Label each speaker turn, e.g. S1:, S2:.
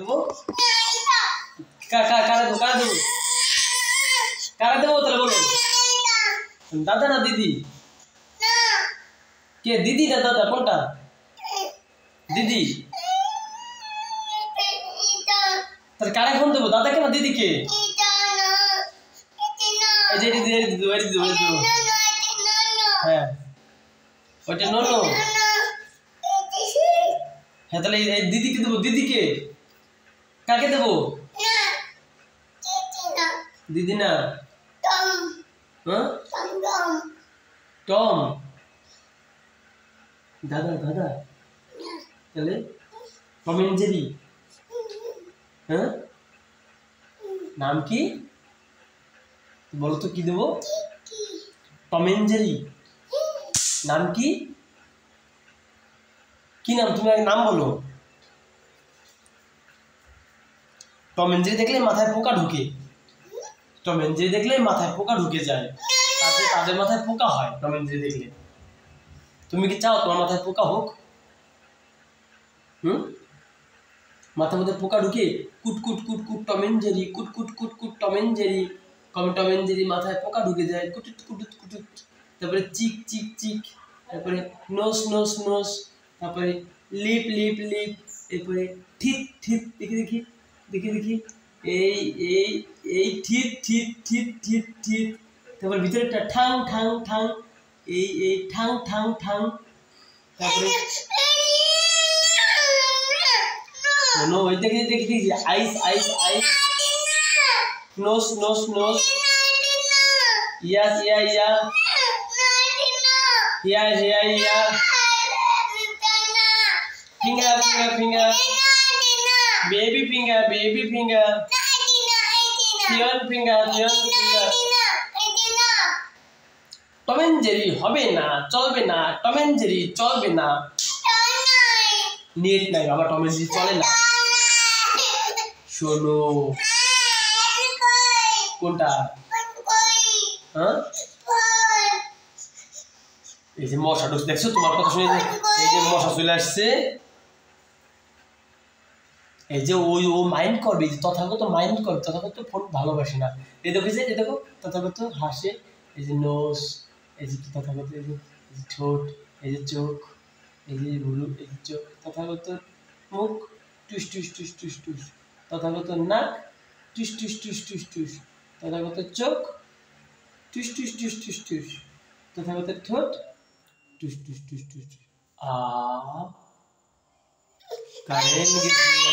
S1: দেবো কারা দেবো তাহলে বলো দাদা না দিদি কে দিদি না দাদা কোনটা দিদি তাহলে কারে ফোন দেবো দাদাকে না দিদিকে এই যে দিদি হ্যাঁ ওইটা ননো হ্যাঁ তাহলে এই দিদিকে দেবো দিদিকে কাকে দেবো দিদি না টম দাদা দাদা তাহলে টম এন্ড জেরি হ্যাঁ নাম কি বলো তো কি দেবো টম এন্ড জেরি নাম কি কি নাম তুমি আগে নাম বলো টম এন্ড জেরি দেখলে মাথায় পোকা ঢুকে টম এন্ড জেরি দেখলে মাথায় পোকা ঢুকে যায় তাদের মাথায় পোকা হয় টম এন্ড জেরি দেখলে তুমি কি চাও তোমার মাথায় পোকা হোক মাথার মধ্যে পোকা ঢুকে কুট কুট কুট কুট টম এন্ড জেরি কুট কুট কুট কুট Tom and Jerry Tom and Jerry মাথায় পোকা ঢুকে যায় কুটুট কুটুট কুটুট তারপরে চিক চিক চিক তারপরে নোস নোস নোস তারপরে লিপ লিপ লিপ এরপরে ঠিত ঠিত দেখি এই এই এই ঠিত ঠিত ঠিত ঠিত ঠিত তারপরে ভিতরেরটা ঠাং ঠাং ঠাং এই এই ঠাং ঠাং ঠাং তারপরে নো ওই দেখি eyes eyes eyes nose nose nose yes yeah yeah here here yeah finger finger finger baby finger third finger Tom and Jerry হবে না চলবে না টম এন্ড জেরি চলবে না নেট নাই বাবা টম এন্ড জেরি চলে না শোনো কোনটা হ্যাঁ এই যে মশা ঢুকছে দেখছো তোমার কথা শুনে এই যে মশা চলে আসছে এই যে ও মাইন্ড করবে যে তথাগত মাইন্ড করবে তথাগত ফোন ভালোবাসে না এই দেখো তথাগত হাসে এই যে নোস এই যে তথাগত এই যে ঠোঁট এই যে চোখ এই যে ভুরু এই যে চোখ তথাগত মুখ টুস টুস টুস টুস টুস তথাগত নাক টুস টুস টুস টুস টুস তথাগত চোখ টুস টুস টুস টুস টুস তথাগত ঠোঁট টুস টুস টুস টুস কারেন্ট গেছে